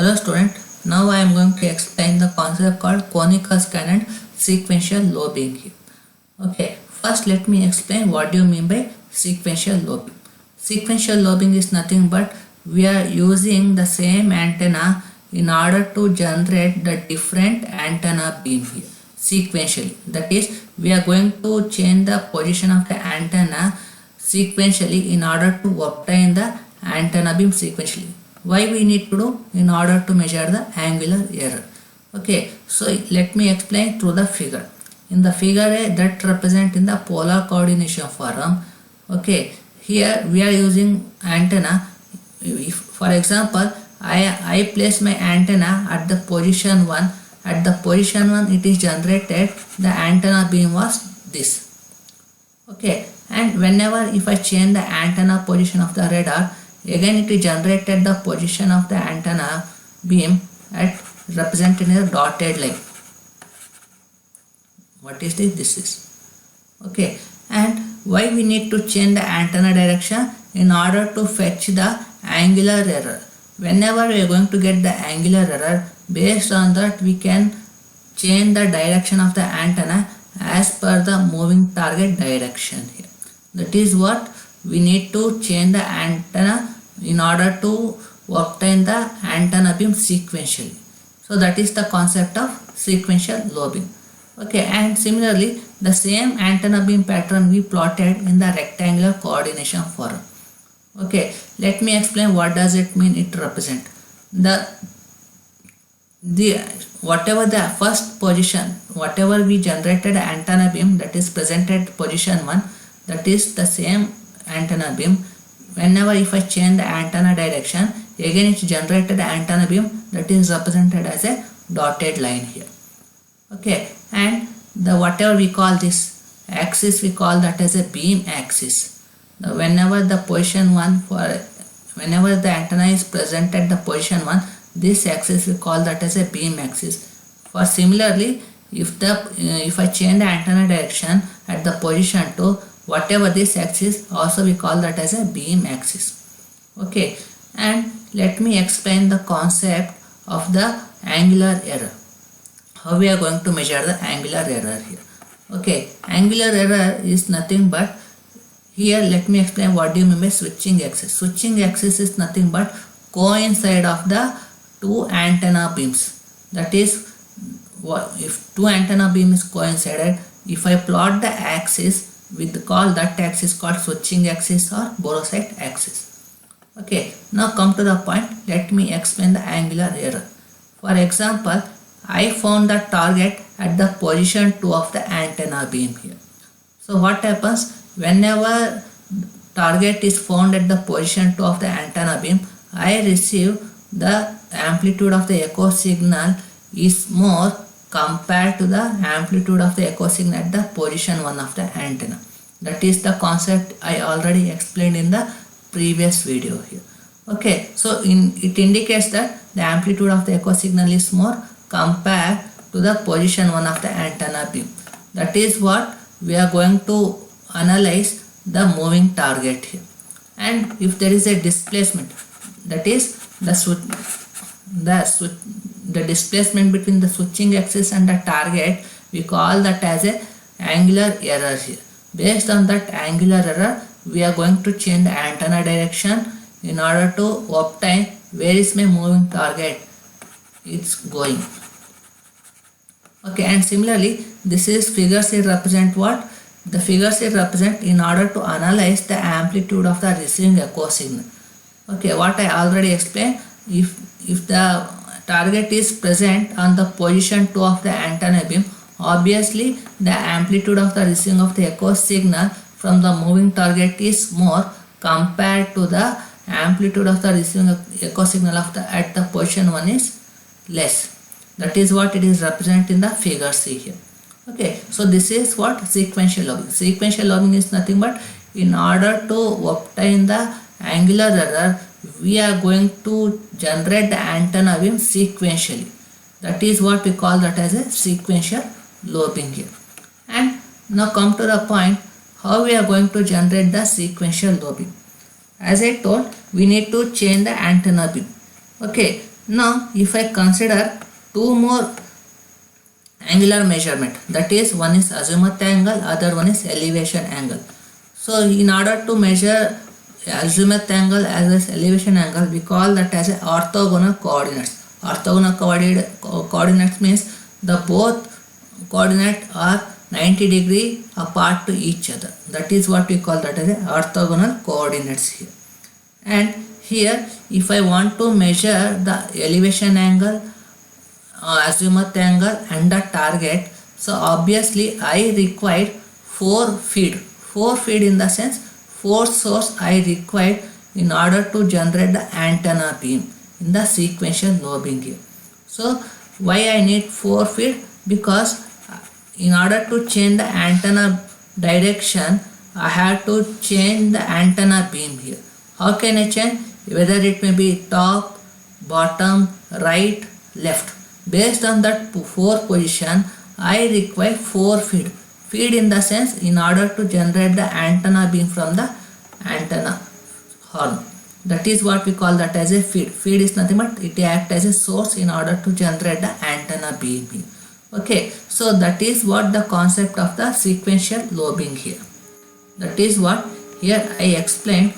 Hello student, now I am going to explain the concept called conical scan and sequential lobing here. Okay, first let me explain what do you mean by sequential lobing. Sequential lobing is nothing but we are using the same antenna in order to generate the different antenna beam here sequentially. That is, we are going to change the position of the antenna sequentially in order to obtain the antenna beam sequentially. Why we need to do? In order to measure the angular error. Okay, so let me explain through the figure. In the figure A, that represent in the polar coordination form. Okay, here we are using antenna. If, for example, I place my antenna at the position 1. At the position 1 it is generated, the antenna beam was this. Okay, and whenever if I change the antenna position of the radar, again it is generated the position of the antenna beam at represented in a dotted line. What is this? This is. Okay, and why we need to change the antenna direction? In order to fetch the angular error. Whenever we are going to get the angular error, based on that we can change the direction of the antenna as per the moving target direction here. That is what we need to change the antenna in order to obtain the antenna beam sequentially. So that is the concept of sequential lobing. Okay, and similarly the same antenna beam pattern we plotted in the rectangular coordination form. Okay, let me explain what does it mean it represent. Whatever the first position, whatever we generated antenna beam that is presented position 1, that is the same antenna beam. Whenever if I change the antenna direction, again it generated antenna beam that is represented as a dotted line here. Okay, and the whatever we call this axis, we call that as a beam axis. Whenever the position 1 whenever the antenna is present at the position 1, this axis we call that as a beam axis. For similarly, if I change the antenna direction at the position 2, whatever this axis, also we call that as a beam axis. Okay, and let me explain the concept of the angular error. How we are going to measure the angular error here. Okay, angular error is nothing but, here let me explain what do you mean by switching axis. Switching axis is nothing but coincide of the two antenna beams. That is, if two antenna beam is coincided, if I plot the axis, we call that axis called switching axis or borosight axis. Okay, now come to the point. Let me explain the angular error. For example, I found the target at the position 2 of the antenna beam here. So what happens? Whenever target is found at the position 2 of the antenna beam, I receive the amplitude of the echo signal is more compared to the amplitude of the echo signal at the position 1 of the antenna. That is the concept I already explained in the previous video here. Okay, so it indicates that the amplitude of the echo signal is more compared to the position 1 of the antenna beam. That is what we are going to analyze the moving target here. And if there is a displacement, that is the displacement between the switching axis and the target, we call that as a angular error here. Based on that angular error, we are going to change the antenna direction in order to obtain where is my moving target it's going. Okay, and similarly this is figure C represent what? The figure C represent in order to analyze the amplitude of the receiving echo signal. Okay, what I already explained, if the target is present on the position 2 of the antenna beam, obviously the amplitude of the receiving of the echo signal from the moving target is more compared to the amplitude of the receiving echo signal of at the position 1 is less. That is what it is represented in the figure C here. Okay, so this is what sequential lobing. Sequential lobing is nothing but in order to obtain the angular error, we are going to generate the antenna beam sequentially. That is what we call that as a sequential lobing here. And now come to the point, how we are going to generate the sequential lobing. As I told, we need to change the antenna beam. Okay, Now if I consider two more angular measurement, that is one is azimuth angle, other one is elevation angle. So in order to measure azimuth angle as well as elevation angle, we call that as a orthogonal coordinates. Orthogonal coordinates means the both coordinate are 90-degree apart to each other. That is what we call that as a orthogonal coordinates here. And here if I want to measure the elevation angle, azimuth angle and the target, so obviously I require 4 feet. 4 feet in the sense 4 source I require in order to generate the antenna beam in the sequential lobing here. So why I need 4 feet? Because in order to change the antenna direction, I have to change the antenna beam here. How can I change? Whether it may be top, bottom, right, left. Based on that 4 position, I require 4 feet. Feed in the sense in order to generate the antenna beam from the antenna horn. That is what we call that as a feed. Feed is nothing but it acts as a source in order to generate the antenna beam here. Okay, so that is what the concept of the sequential lobing here. That is what here I explained.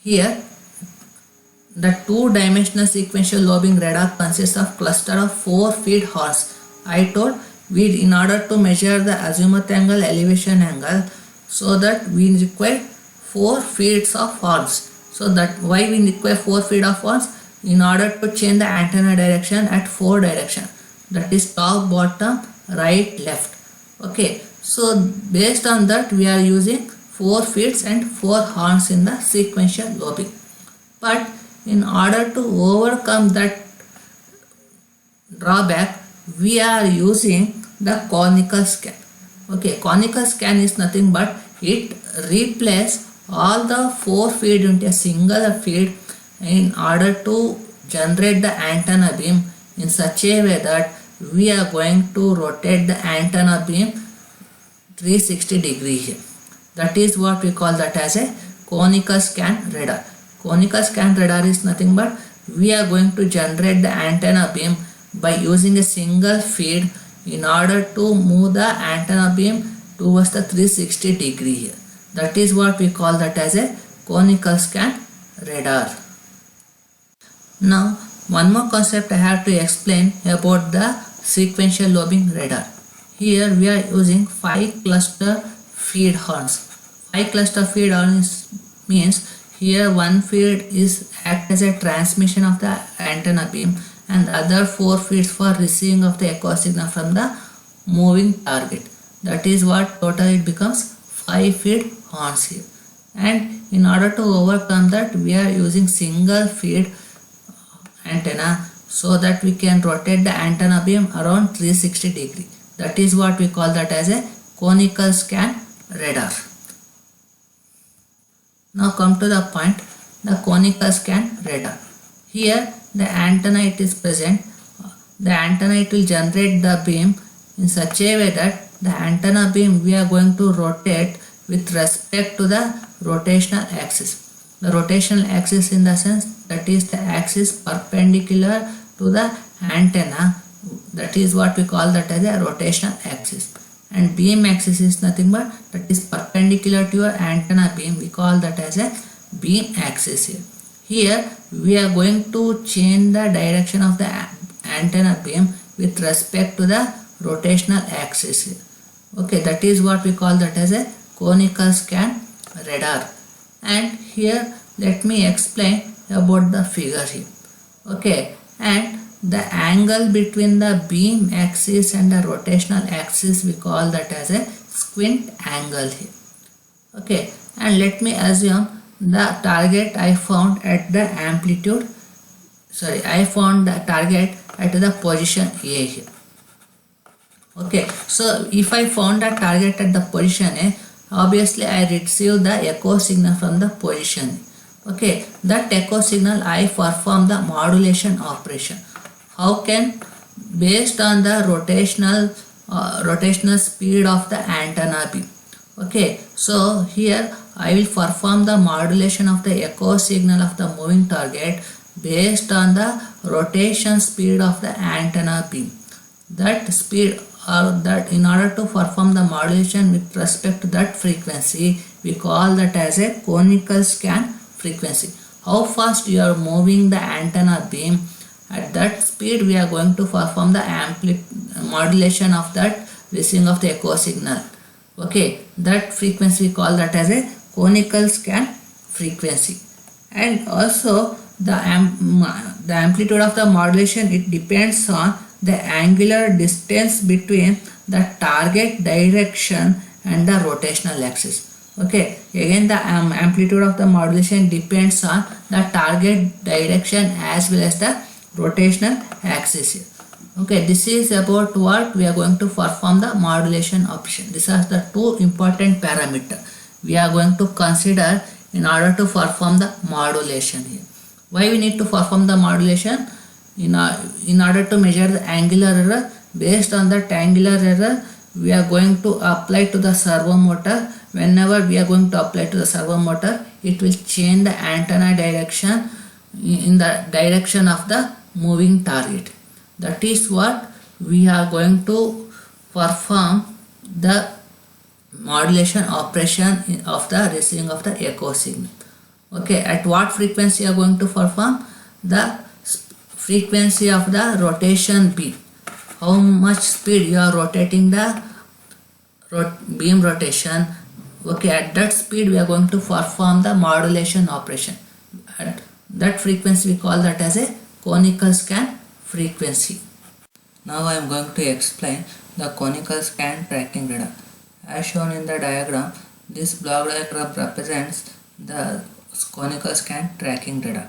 Here the two-dimensional sequential lobing radar consists of cluster of 4 feed horns. I told we in order to measure the azimuth angle, elevation angle, so that we require 4 feet of horns. So that why we require 4 feet of horns? In order to change the antenna direction at 4 direction, that is top, bottom, right, left. Okay, so based on that we are using 4 feet and 4 horns in the sequential lobing. But in order to overcome that drawback, we are using the conical scan. Okay, conical scan is nothing but it replaces all the 4 feed into a single feed in order to generate the antenna beam in such a way that we are going to rotate the antenna beam 360 degrees here. That is what we call that as a conical scan radar. Conical scan radar is nothing but we are going to generate the antenna beam by using a single feed in order to move the antenna beam towards the 360 degree here. That is what we call that as a conical scan radar. Now one more concept I have to explain about the sequential lobing radar. Here we are using 5 cluster feed horns. 5 cluster feed horns means here one feed is act as a transmission of the antenna beam and the other 4 feeds for receiving of the echo signal from the moving target. That is what total it becomes 5 feed horns here. And in order to overcome that we are using single feed antenna so that we can rotate the antenna beam around 360 degree. That is what we call that as a conical scan radar. Now come to the point, the conical scan radar. Here the antenna it is present. The antenna it will generate the beam in such a way that the antenna beam we are going to rotate with respect to the rotational axis. The rotational axis in the sense that is the axis perpendicular to the antenna. That is what we call that as a rotational axis. And beam axis is nothing but that is perpendicular to your antenna beam. We call that as a beam axis here. Here we are going to change the direction of the antenna beam with respect to the rotational axis here. Okay, that is what we call that as a conical scan radar. And here let me explain about the figure here. Okay, and the angle between the beam axis and the rotational axis we call that as a squint angle here. Okay, and let me assume the target I found at the amplitude, I found the target at the position A here. Okay, so if I found the target at the position A, obviously I receive the echo signal from the position A. Okay, that echo signal I perform the modulation operation. How can? Based on the rotational speed of the antenna beam. Okay, so here I will perform the modulation of the echo signal of the moving target based on the rotation speed of the antenna beam. That speed, or that in order to perform the modulation with respect to that frequency, we call that as a conical scan frequency. How fast you are moving the antenna beam, at that speed we are going to perform the modulation of that receiving of the echo signal. Okay, that frequency we call that as a conical scan frequency. And also the amplitude of the modulation, it depends on the angular distance between the target direction and the rotational axis. Okay, again the amplitude of the modulation depends on the target direction as well as the rotational axis. Okay, this is about what we are going to perform the modulation operation. These are the two important parameters we are going to consider in order to perform the modulation here. Why we need to perform the modulation? In order to measure the angular error. Based on that angular error, we are going to apply to the servo motor. Whenever we are going to apply to the servo motor, it will change the antenna direction in the direction of the moving target. That is what we are going to perform the modulation operation of the receiving of the echo signal. Okay, at what frequency you are going to perform? The frequency of the rotation beam. How much speed you are rotating the beam rotation. Okay, at that speed we are going to perform the modulation operation. At that frequency we call that as a conical scan frequency. Now I am going to explain the conical scan tracking radar. As shown in the diagram, this block diagram represents the conical scan tracking radar.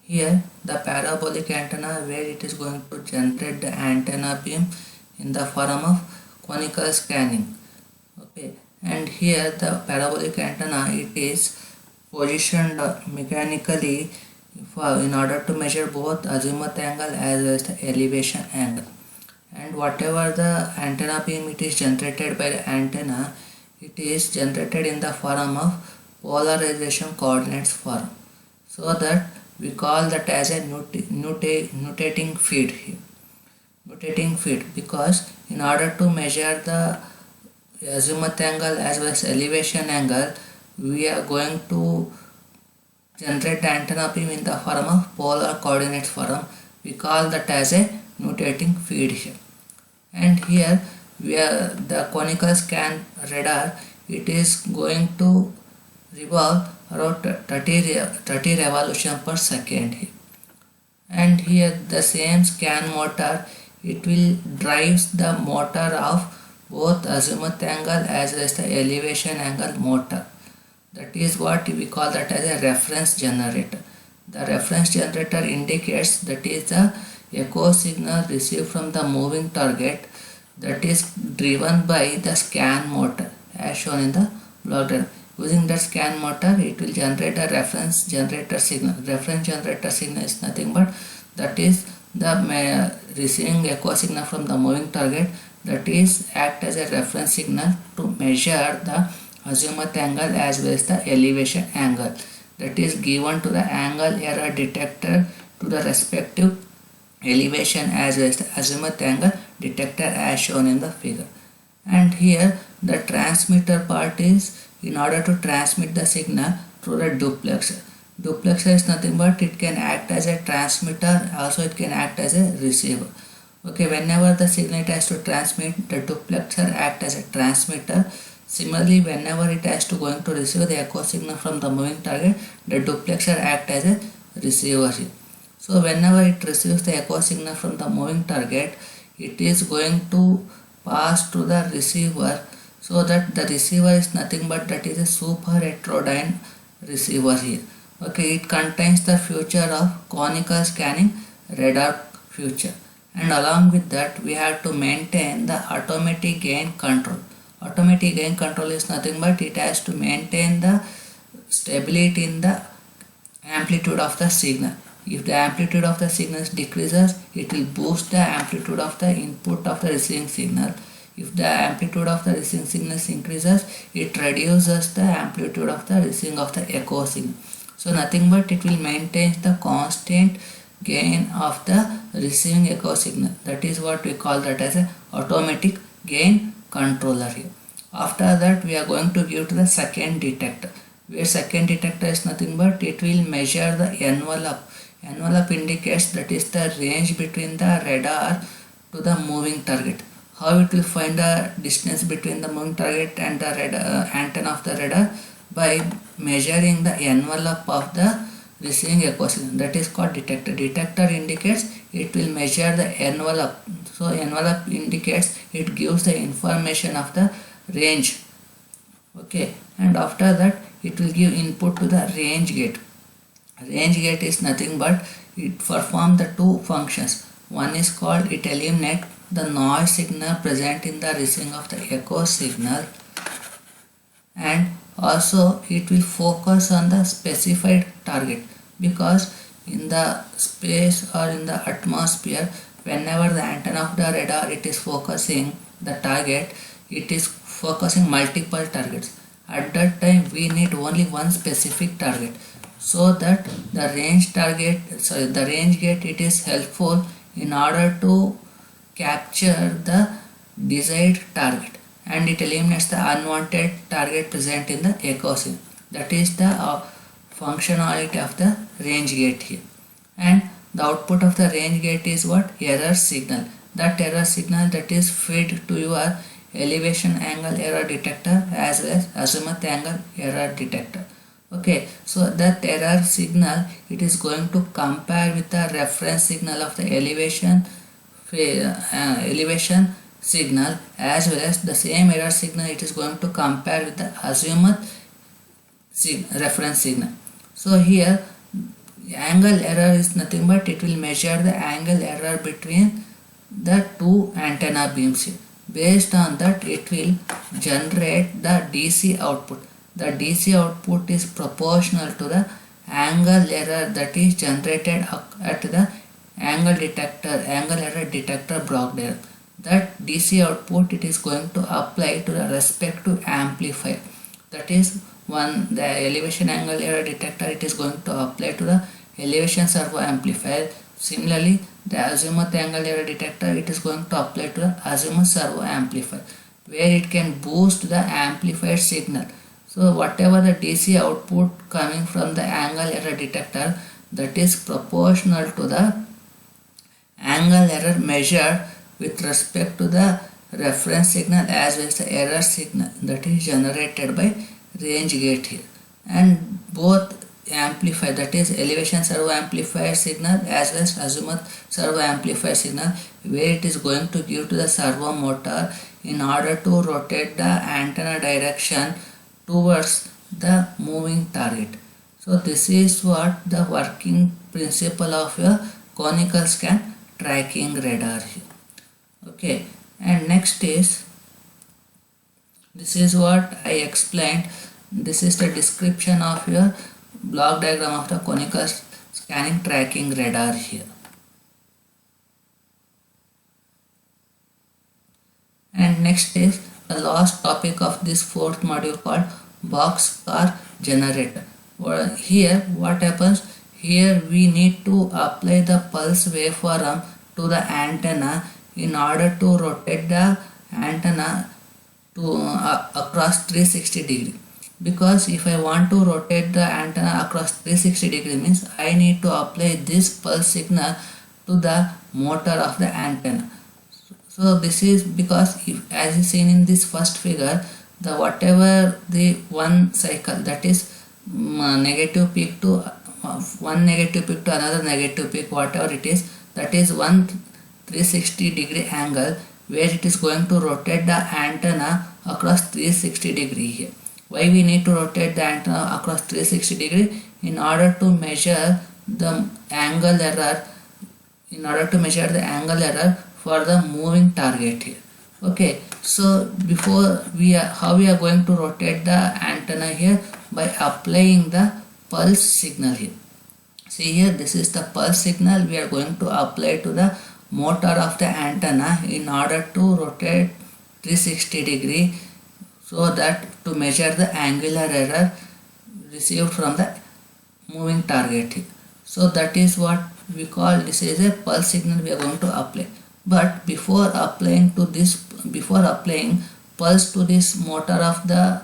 Here the parabolic antenna, where it is going to generate the antenna beam in the form of conical scanning. Okay, and here the parabolic antenna, it is positioned mechanically in order to measure both azimuth angle as well as the elevation angle. And whatever the antenna beam it is generated by the antenna, it is generated in the form of polarization coordinates form. So that we call that as a nutating feed here. Nutating feed, because in order to measure the azimuth angle as well as elevation angle, we are going to generate the antenna beam in the form of polar coordinates form. We call that as a nutating feed here. And here we are the conical scan radar, it is going to revolve around 30 revolution per second here. And here the same scan motor, it will drives the motor of both azimuth angle as well as the elevation angle motor. That is what we call that as a reference generator. The reference generator indicates that is the echo signal received from the moving target that is driven by the scan motor as shown in the block diagram. Using that scan motor, it will generate a reference generator signal. Reference generator signal is nothing but that is the receiving echo signal from the moving target, that is act as a reference signal to measure the azimuth angle as well as the elevation angle, that is given to the angle error detector to the respective elevation as well as the azimuth angle detector as shown in the figure. And here the transmitter part is in order to transmit the signal through the duplexer. Duplexer is nothing but it can act as a transmitter, also it can act as a receiver. Okay, whenever the signal it has to transmit, the duplexer act as a transmitter. Similarly, whenever it has to going to receive the echo signal from the moving target, the duplexer act as a receiver here. So whenever it receives the echo signal from the moving target, it is going to pass to the receiver, so that the receiver is nothing but that is a super heterodyne receiver here. Okay, it contains the feature of conical scanning radar feature, and along with that we have to maintain the automatic gain control. Automatic gain control is nothing but it has to maintain the stability in the amplitude of the signal. If the amplitude of the signal decreases, it will boost the amplitude of the input of the receiving signal. If the amplitude of the receiving signal increases, it reduces the amplitude of the receiving of the echo signal. So nothing but it will maintain the constant gain of the receiving echo signal. That is what we call that as a automatic gain controller here. After that we are going to give to the second detector, where second detector is nothing but it will measure the envelope. Envelope indicates that is the range between the radar to the moving target. How it will find the distance between the moving target and the radar, antenna of the radar? By measuring the envelope of the receiving echo signal. That is called detector. Detector indicates it will measure the envelope. So envelope indicates it gives the information of the range. Okay, and after that it will give input to the range gate. Range gate is nothing but it performs the two functions. One is called it eliminate the noise signal present in the receiving of the echo signal, and also it will focus on the specified target, because in the space or in the atmosphere, whenever the antenna of the radar it is focusing the target, it is focusing multiple targets. At that time we need only one specific target, so that the range gate it is helpful in order to capture the desired target, and it eliminates the unwanted target present in the echo signal. That is the functionality of the range gate here. And the output of the range gate is what? Error signal. That error signal that is fed to your elevation angle error detector as well as azimuth angle error detector. Okay, so that error signal it is going to compare with the reference signal of the elevation signal, as well as the same error signal it is going to compare with the azimuth reference signal. So here angle error is nothing but it will measure the angle error between the two antenna beams here. Based on that it will generate the DC output. The DC output is proportional to the angle error that is generated at the angle error detector block diagram. That DC output it is going to apply to the respective amplifier. That is the elevation angle error detector it is going to apply to the elevation servo amplifier. Similarly, the azimuth angle error detector it is going to apply to the azimuth servo amplifier, where it can boost the amplified signal. So whatever the DC output coming from the angle error detector, that is proportional to the angle error measured with respect to the reference signal as well as the error signal that is generated by range gate here. And both amplifier, that is elevation servo amplifier signal as well as azimuth servo amplifier signal, where it is going to give to the servo motor in order to rotate the antenna direction towards the moving target. So this is what the working principle of your conical scan tracking radar here. Okay, and next is, this is what I explained. This is the description of your block diagram of the conical scanning tracking radar here. And next is the last topic of this fourth module called boxcar generator. Here what happens, here we need to apply the pulse waveform to the antenna in order to rotate the antenna to across 360 degree. Because if I want to rotate the antenna across 360 degree means I need to apply this pulse signal to the motor of the antenna. So this is because if, as is seen in this first figure, the whatever the one cycle, that is negative peak to one negative peak to another negative peak, whatever it is, that is one 360 degree angle where it is going to rotate the antenna across 360 degree here. Why we need to rotate the antenna across 360 degree? In order to measure the angle error, for the moving target here. Okay, so before how we are going to rotate the antenna here? By applying the pulse signal here. See here, this is the pulse signal we are going to apply to the motor of the antenna in order to rotate 360 degree, so that to measure the angular error received from the moving target here. So that is what we call, this is a pulse signal we are going to apply. But before applying pulse to this motor of the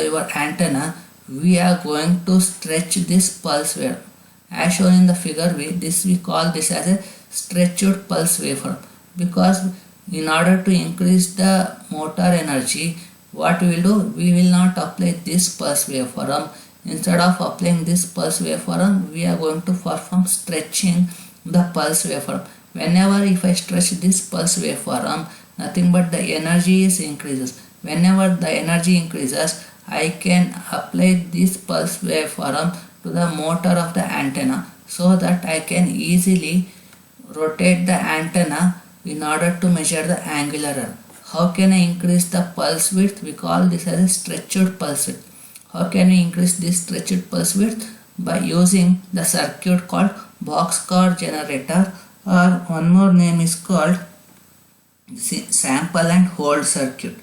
your antenna, we are going to stretch this pulse wave. As shown in the figure, we call this as a stretched pulse waveform, because in order to increase the motor energy, what we will do, we will not apply this pulse waveform. Instead of applying this pulse waveform, we are going to perform stretching the pulse waveform. Whenever if I stretch this pulse waveform, nothing but the energy is increases. Whenever the energy increases, I can apply this pulse waveform to the motor of the antenna, so that I can easily rotate the antenna in order to measure the angular error. How can I increase the pulse width? We call this as a stretched pulse width. How can we increase this stretched pulse width? By using the circuit called boxcar generator, or one more name is called sample and hold circuit.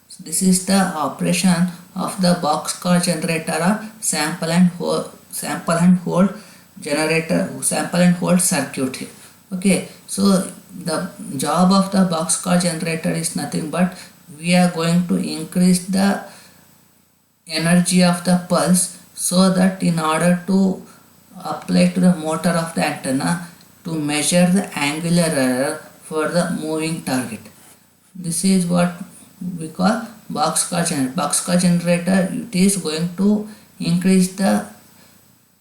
So this is the operation of the boxcar generator or sample and hold generator, sample and hold circuit here. Okay, so the job of the boxcar generator is nothing but we are going to increase the energy of the pulse, so that in order to apply to the motor of the antenna to measure the angular error for the moving target. This is what we call boxcar generator. Boxcar generator, it is going to increase the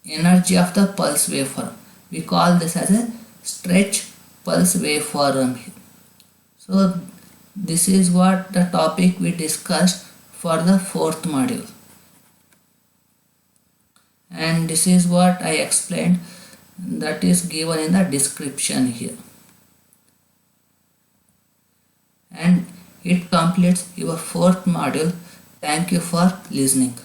energy of the pulse waveform. We call this as a stretch pulse waveform. So this is what the topic we discussed for the 4th module, and this is what I explained, that is given in the description here, and it completes your 4th module. Thank you for listening.